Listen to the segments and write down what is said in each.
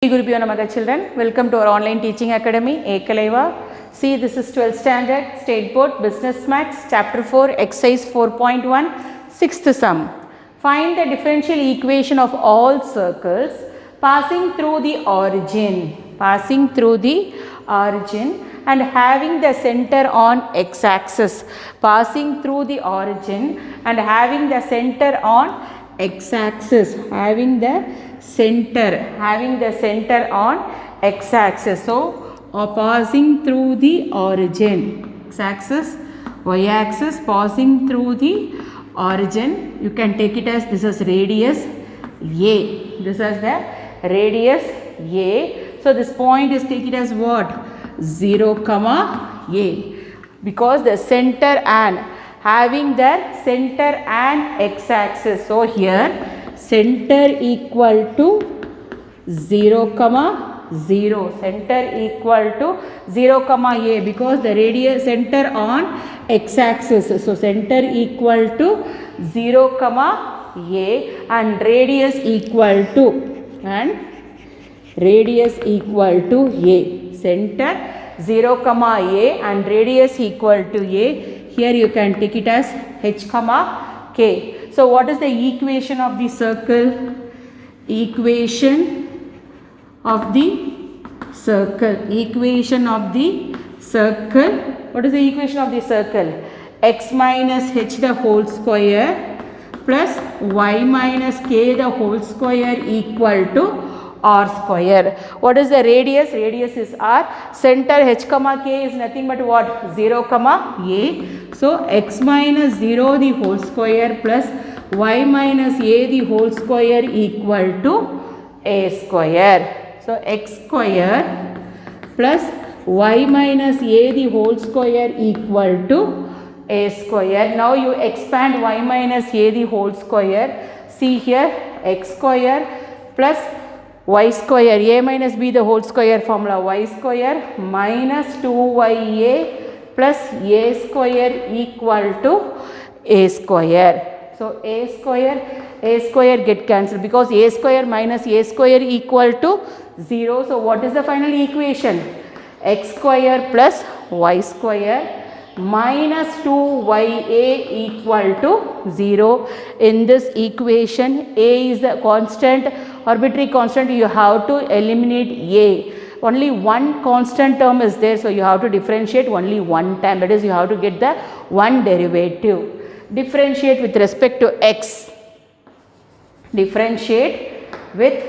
Shri Gurubhyo Namaha children, welcome to our online teaching academy Ekalaiva. See, this is 12th standard state board business maths chapter 4 exercise 4.1 6th sum. Find the differential equation of all circles passing through the origin and having the center on x axis, passing through the origin and having the center on x axis, having the center on x axis. So passing through the origin, x axis, y axis, passing through the origin, you can take it as this is radius a, this is the radius a. So this point is take it as what? 0 comma a, because the center and having the center and x axis. So here center equal to 0 comma 0, center equal to 0 comma a, because the radius center on x axis. So center equal to 0 comma a and radius equal to a, center 0 comma a and radius equal to a. Here you can take it as h comma k. So what is the equation of the circle? Equation of the circle. What is the equation of the circle? X minus h the whole square plus y minus k the whole square equal to r square. What is the radius? Radius is r. Center h comma k is nothing but what? 0 comma a. So x minus 0 the whole square plus y minus a the whole square equal to a square. So x square plus y minus a the whole square equal to a square. Now you expand y minus a the whole square. See here, x square plus y square, a minus b the whole square formula, y square minus 2ya plus a square equal to a square. So a square get cancelled, because a square minus a square equal to 0. So what is the final equation? X square plus y square minus 2ya equal to 0. In this equation, a is the constant, arbitrary constant. You have to eliminate a. Only one constant term is there, so you have to differentiate only one time. That is, you have to get the one derivative. Differentiate with respect to x. Differentiate with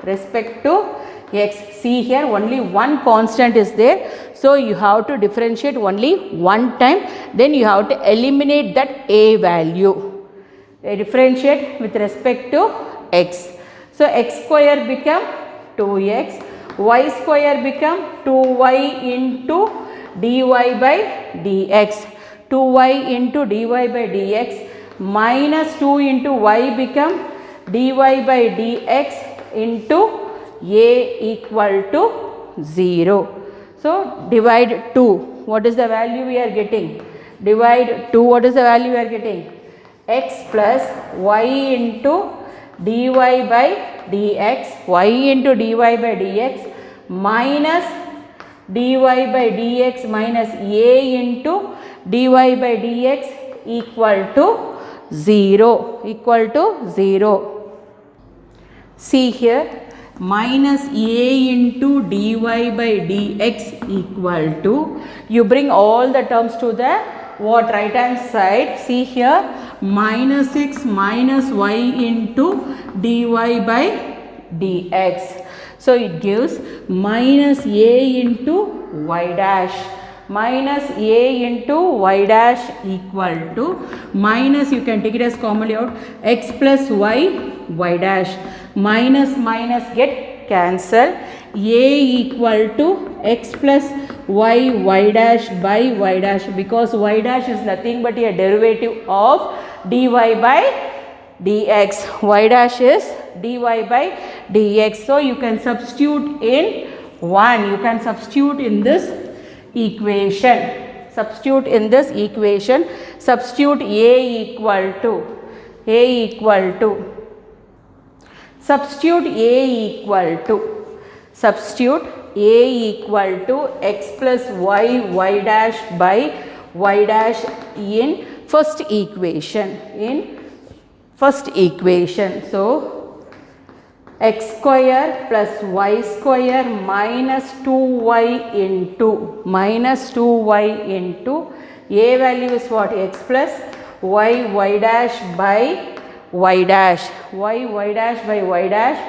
respect to x. See here, only one constant is there, so you have to differentiate only one time. Then you have to eliminate that a value. Differentiate with respect to x. So x square become 2x, y square become 2y into dy by dx. 2y into dy by dx minus 2 into y become dy by dx into a equal to 0. So divide 2. What is the value we are getting? Divide 2. What is the value we are getting? X plus y into dy by dx, y into dy by dx minus dy by dx minus a into dy by dx equal to 0. See here, minus a into dy by dx equal to, you bring all the terms to the what? Right hand side. See here, minus x minus y into dy by dx. So it gives minus a into y dash. Minus a into y dash equal to minus, you can take it as commonly out, x plus y dash. Minus get cancelled. A equal to x plus y dash by y dash, because y dash is nothing but a derivative of dy by dx. Y dash is dy by dx. So you can substitute in 1. You can substitute in this equation. Substitute a equal to. Substitute a equal to. Substitute a equal to x plus y dash by y dash in first equation. So x square plus y square minus 2y into a value is what? X plus y dash by y dash. Y dash by y dash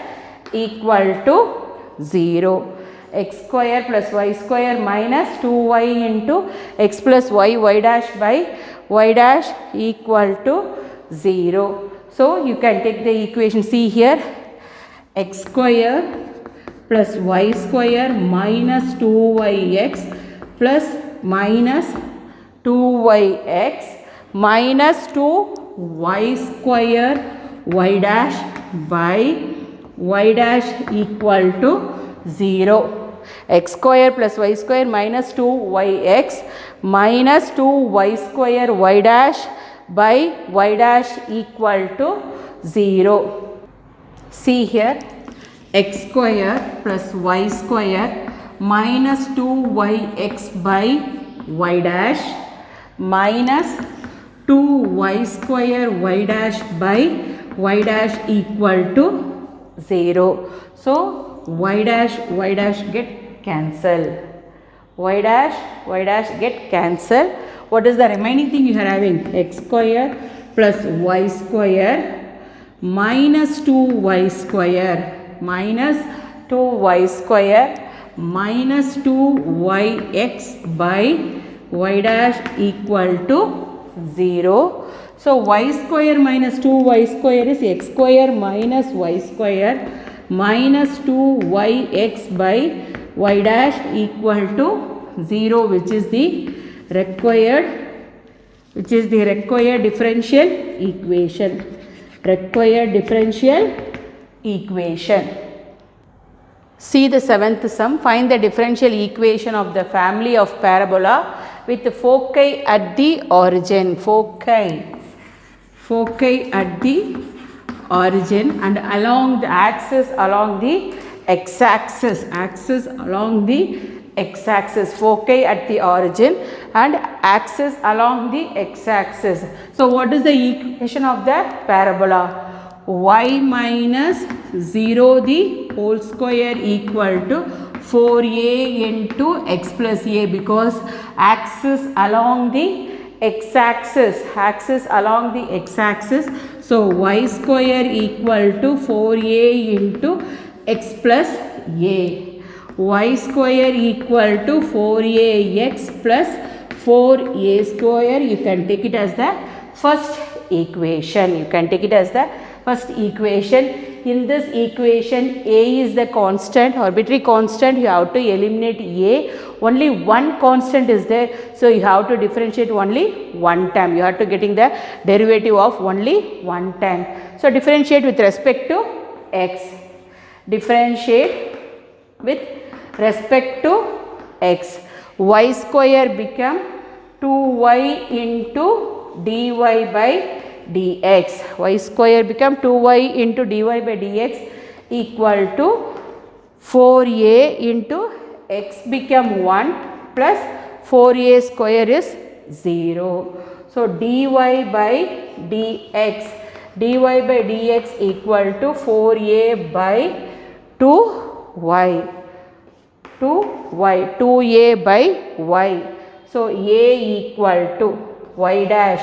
equal to 0. X square plus y square minus 2y into x plus y dash by y dash equal to 0. So you can take the equation. See here, x square plus y square minus 2yx plus minus 2yx minus 2y square y dash by y dash equal to 0. X square plus y square minus 2yx minus 2y square y dash by y dash equal to 0. See here, x square plus y square minus 2yx by y dash minus 2y square y dash by y dash equal to 0. So y dash get cancel. Y dash get cancel. What is the remaining thing you are having? X square plus y square minus 2y square minus 2y square minus 2yx by y dash equal to 0. So y square minus 2y square is x square minus y square minus 2yx by y dash equal to 0, which is the required differential equation. See the seventh sum. Find the differential equation of the family of parabola with foci at the origin. Foci at the origin and along the axis along the x-axis. Foci at the origin and axis along the x-axis. So what is the equation of the parabola? Y minus 0 the whole square equal to 4a into x plus a, because axis along the x-axis. So y square equal to 4a into x plus a. Y square equal to 4ax plus 4a square. You can take it as the first equation. In this equation, a is the constant, arbitrary constant. You have to eliminate a. Only one constant is there, so you have to differentiate only one time. You have to getting the derivative of only one time. So differentiate with respect to x. Y square become 2y into dy by dx. Y square become 2y into dy by dx equal to 4a into x become 1 plus 4a square is 0. So dy by dx equal to 4a by 2y. 2a by y. So a equal to y dash.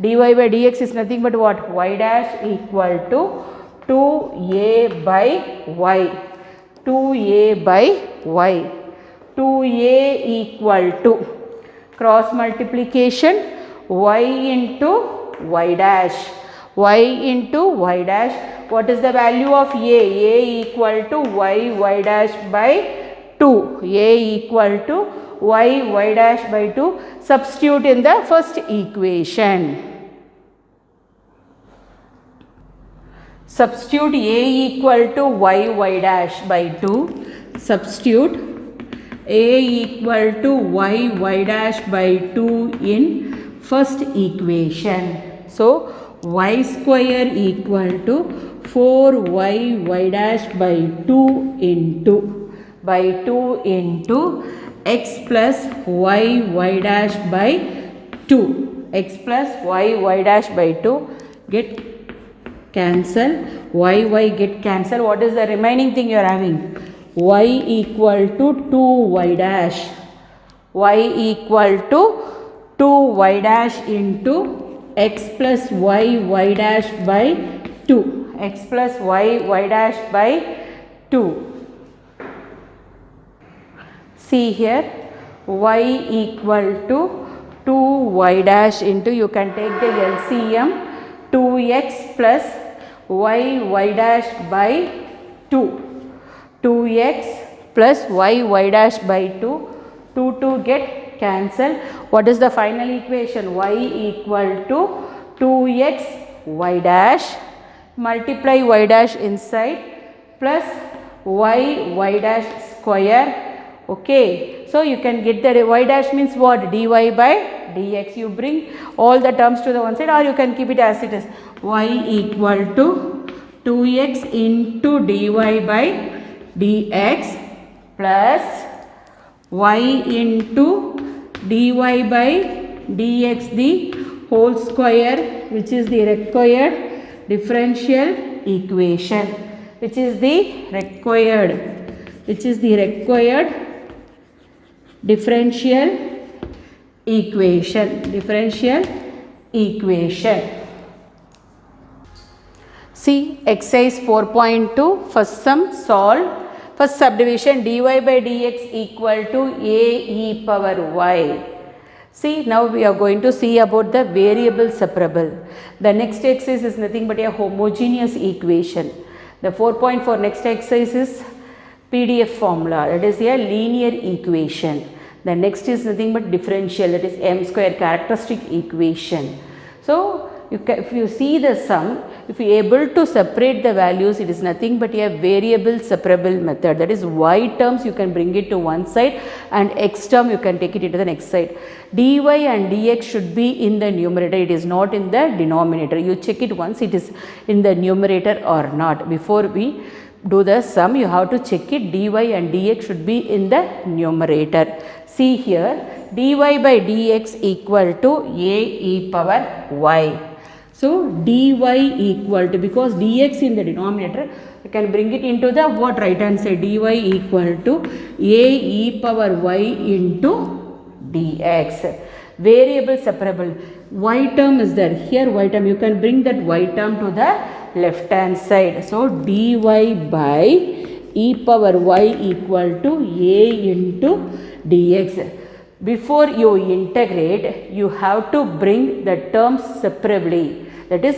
Dy by dx is nothing but what? Y dash equal to 2a by y. 2a equal to cross multiplication y into y dash. What is the value of a? A equal to y dash by 2. A equal to y dash by 2. Substitute in the first equation. Substitute a equal to y dash by 2. Substitute a equal to y dash by 2 in first equation. So y square equal to 4y dash by 2 into by 2 into x plus y dash by 2. X plus y dash by 2 get cancel. Y get cancel. What is the remaining thing you are having? Y equal to 2y dash. Y equal to 2y dash into x plus y dash by 2. X plus y dash by 2. See here, y equal to 2y dash into, you can take the LCM, 2x plus y dash by 2. 2x plus y dash by 2. 2 get cancel. What is the final equation? Y equal to 2x y dash, multiply y dash inside, plus y dash square. Okay, so you can get the y dash means what? Dy by dx. You bring all the terms to the one side, or you can keep it as it is. Y equal to 2x into dy by dx plus y into dy by dx the whole square, which is the required differential equation, which is the required differential equation. See exercise 4.2, first sum, solve. First subdivision, dy by dx equal to a e power y. See, now we are going to see about the variable separable. The next exercise is nothing but a homogeneous equation. The 4.4 next exercise is PDF formula, that is a linear equation. The next is nothing but differential, that is m square characteristic equation. So, if you see the sum, if you are able to separate the values, it is nothing but a variable separable method. That is, y terms you can bring it to one side and x term you can take it into the next side. Dy and dx should be in the numerator, it is not in the denominator. You check it once it is in the numerator or not. Before we do the sum, you have to check it. Dy and dx should be in the numerator. See here, dy by dx equal to a e power y. So, dy equal to, because dx in the denominator, you can bring it into the what right hand side, dy equal to a e power y into dx. Variable separable, y term is there, here y term, you can bring that y term to the left hand side. So, dy by e power y equal to a into dx. Before you integrate, you have to bring the terms separately. That is,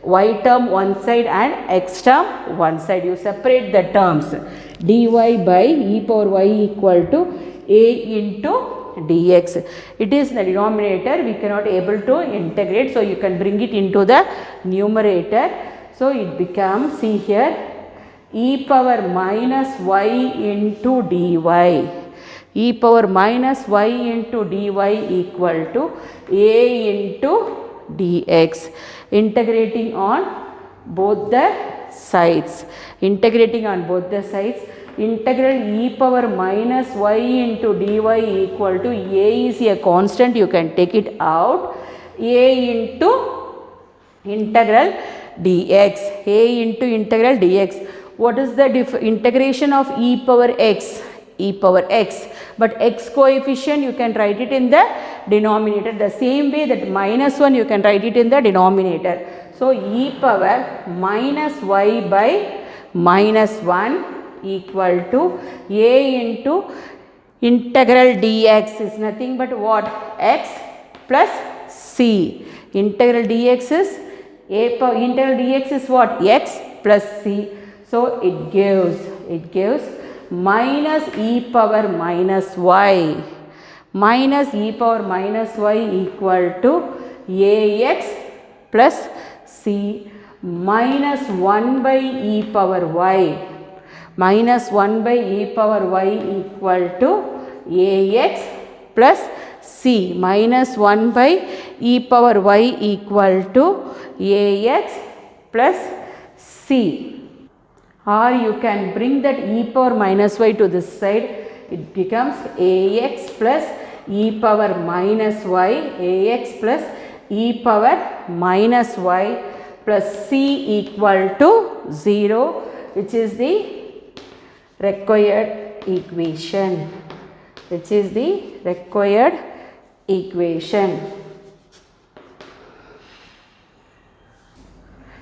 y term one side and x term one side. You separate the terms. Dy by e power y equal to a into dx. It is the denominator, we cannot able to integrate. So, you can bring it into the numerator. So, it becomes, see here, e power minus y into dy. E power minus y into dy equal to a into dx. Integrating on both the sides. Integral e power minus y into dy equal to a is a constant, you can take it out. A into integral dx. A into integral dx. What is the integration of e power x? E power x, but x coefficient you can write it in the denominator, the same way that minus 1 you can write it in the denominator. So, e power minus y by minus 1 equal to a into integral dx is nothing but what? X plus c. Integral dx is integral dx is what? X plus c. So, it gives minus e power minus y equal to ax plus c minus 1 by e power y. Minus 1 by e power y equal to ax plus c. Minus 1 by e power y equal to ax plus c. or you can bring that e power minus y to this side. It becomes ax plus e power minus y, ax plus e power minus y plus c equal to 0, which is the required equation. Which is the required equation.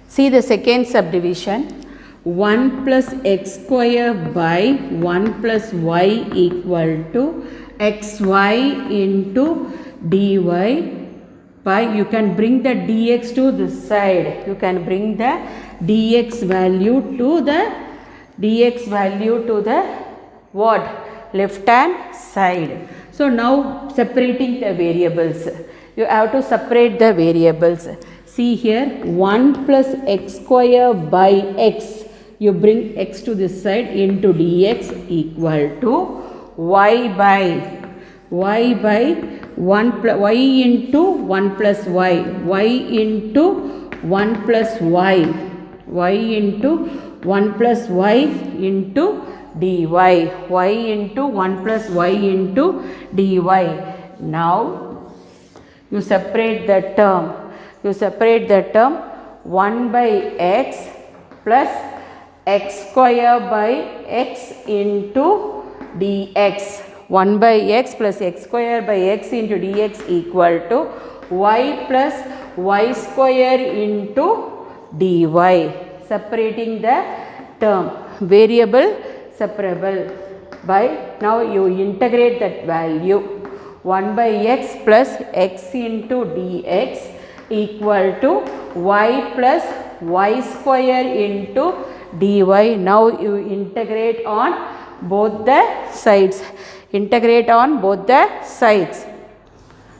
See the second subdivision. 1 plus x square by 1 plus y equal to xy into dy by, you can bring the dx to this side. You can bring the dx value to the what? Left hand side. So now separating the variables. You have to separate the variables. See here, 1 plus x square by x. You bring x to this side into dx equal to y by 1 plus y into 1 plus y, y into 1 plus y, y into 1 plus y into dy, y into 1 plus y into dy. Now you separate the term. 1 by x plus x square by x into dx. 1 by x plus x square by x into dx equal to y plus y square into dy. Separating the term. Variable separable by, now you integrate that value. 1 by x plus x into dx equal to y plus y square into dy. Now you integrate on both the sides.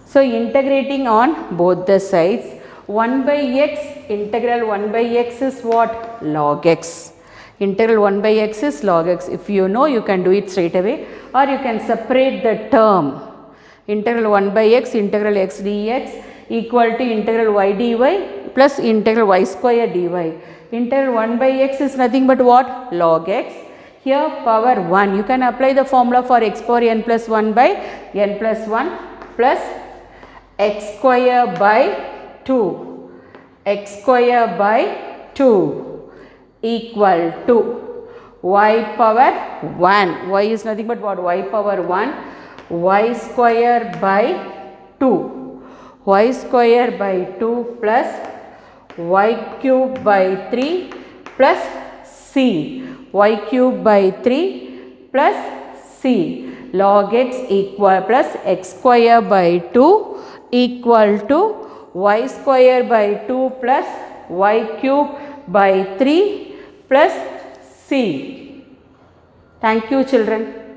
So integrating on both the sides, 1 by x, integral 1 by x is what? Log x. Integral 1 by x is log x. If you know, you can do it straight away, or you can separate the term. Integral 1 by x, integral x dx equal to integral y dy plus integral y square dy. Integral 1 by x is nothing but what? Log x. Here power 1. You can apply the formula for x power n plus 1 by n plus 1 plus x square by 2. X square by 2 equal to y power 1. Y is nothing but what? Y power 1. Y square by 2. Y square by 2 plus y cube by 3 plus c. Y cube by 3 plus c. Log x equal plus x square by 2 equal to y square by 2 plus y cube by 3 plus c. Thank you, children.